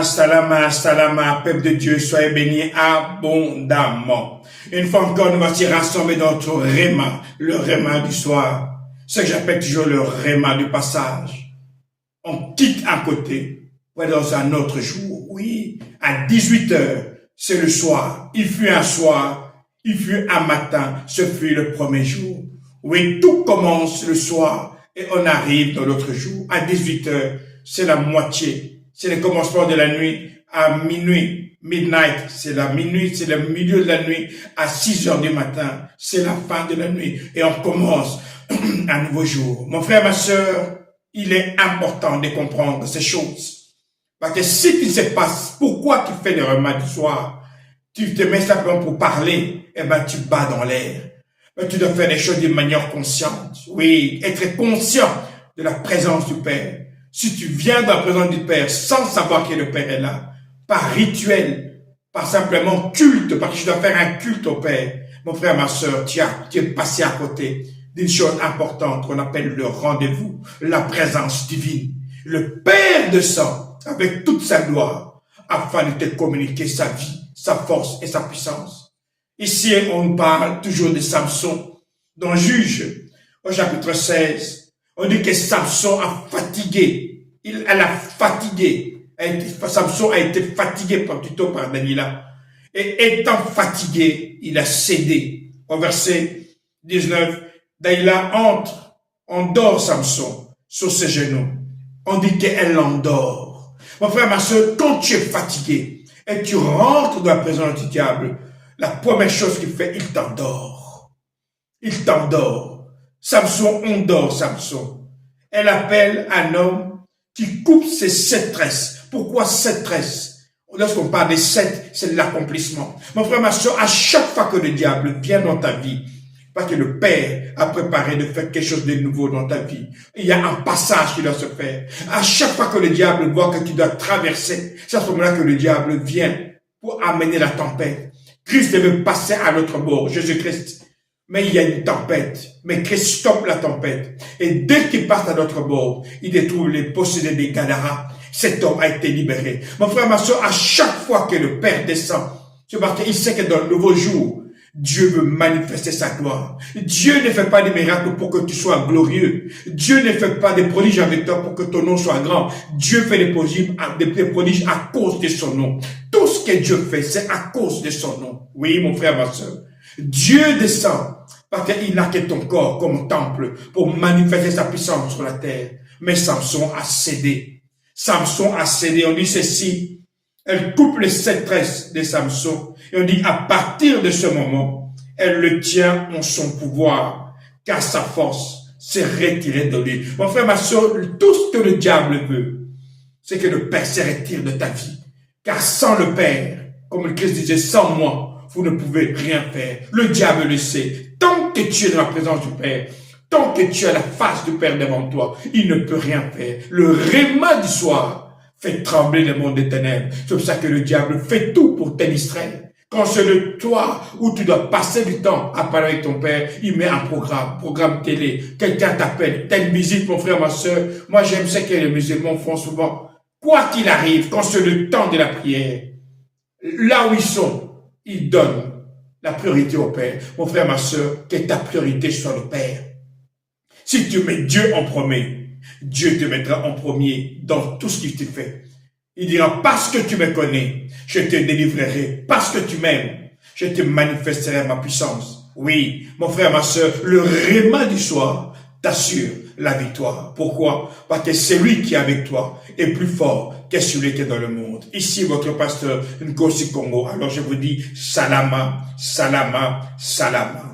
salama, salama, peuple de Dieu, soyez bénis abondamment. Une fois encore, nous voici rassemblés dans notre réma, le réma du soir. Ce que j'appelle toujours le réma du passage. On quitte un côté pour aller dans un autre jour. Oui, à 18h, c'est le soir. Il fut un soir, il fut un matin, ce fut le premier jour. Oui, tout commence le soir et on arrive dans l'autre jour. À 18h, c'est la moitié. C'est le commencement de la nuit. À minuit, midnight, c'est la minuit, c'est le milieu de la nuit. À 6h du matin, c'est la fin de la nuit. Et on commence un nouveau jour. Mon frère, ma sœur, il est important de comprendre ces choses. Parce que si tu ne sais pas pourquoi tu fais le repas du soir, tu te mets simplement pour parler, eh ben tu bats dans l'air. Mais tu dois faire les choses d'une manière consciente. Oui, être conscient de la présence du Père. Si tu viens dans la présence du Père sans savoir que le Père est là, par rituel, par simplement culte, parce que tu dois faire un culte au Père, mon frère, ma sœur, tu es passé à côté d'une chose importante qu'on appelle le rendez-vous, la présence divine. Le Père descend avec toute sa gloire afin de te communiquer sa vie, sa force et sa puissance. Ici, on parle toujours de Samson. Dans Juge, au chapitre 16, on dit que Samson a fatigué. Elle a fatigué. Samson a été fatigué plutôt par Dalila. Et étant fatigué, il a cédé. Au verset 19, Dalila entre, endort Samson sur ses genoux. On dit qu'elle l'endort. Mon frère, ma soeur, quand tu es fatigué et tu rentres dans la présence du diable, la première chose qu'il fait, il t'endort. Il t'endort. Samson endort Samson. Elle appelle un homme qui coupe ses 7 tresses. Pourquoi 7 tresses? Lorsqu'on parle des 7, c'est l'accomplissement. Mon frère, ma soeur, à chaque fois que le diable vient dans ta vie, parce que le Père a préparé de faire quelque chose de nouveau dans ta vie, il y a un passage qui doit se faire. À chaque fois que le diable voit que tu dois traverser, c'est à ce moment-là que le diable vient pour amener la tempête. Christ devait passer à l'autre bord, Jésus-Christ. Mais il y a une tempête. Mais Christ stoppe la tempête. Et dès qu'il passe à l'autre bord, il détruit les possédés des Gadara. Cet homme a été libéré. Mon frère, ma soeur, à chaque fois que le Père descend, c'est parce qu'il sait que dans le nouveau jour, Dieu veut manifester sa gloire. Dieu ne fait pas des miracles pour que tu sois glorieux. Dieu ne fait pas des prodiges avec toi pour que ton nom soit grand. Dieu fait des prodiges à cause de son nom. Tout ce que Dieu fait, c'est à cause de son nom. Oui, mon frère, ma soeur. Dieu descend parce qu'il n'a que ton corps comme temple pour manifester sa puissance sur la terre. Mais Samson a cédé. Samson a cédé. On dit ceci. Elle coupe les 7 tresses de Samson. Et on dit, à partir de ce moment, elle le tient en son pouvoir, car sa force s'est retirée de lui. Mon frère, ma soeur, tout ce que le diable veut, c'est que le Père se retire de ta vie. Car sans le Père, comme le Christ disait, sans moi, vous ne pouvez rien faire. Le diable le sait. Tant que tu es dans la présence du Père, tant que tu as la face du Père devant toi, il ne peut rien faire. Le réma du soir fait trembler le monde des ténèbres. C'est pour ça que le diable fait tout pour te distraire. Quand c'est le toi où tu dois passer du temps à parler avec ton Père, il met un programme télé, quelqu'un t'appelle, telle musique, mon frère, ma soeur. Moi, j'aime ce que les musulmans font souvent. Quoi qu'il arrive, quand c'est le temps de la prière, là où ils sont, ils donnent la priorité au Père. Mon frère, ma soeur, que ta priorité soit le Père. Si tu mets Dieu en premier, Dieu te mettra en premier dans tout ce qu'il te fait. Il dira, parce que tu me connais, je te délivrerai. Parce que tu m'aimes, je te manifesterai ma puissance. Oui, mon frère, ma soeur, le réma du soir t'assure la victoire. Pourquoi? Parce que celui qui est avec toi est plus fort que celui qui est dans le monde. Ici, votre pasteur Nkosi Congo. Alors je vous dis, salama, salama, salama.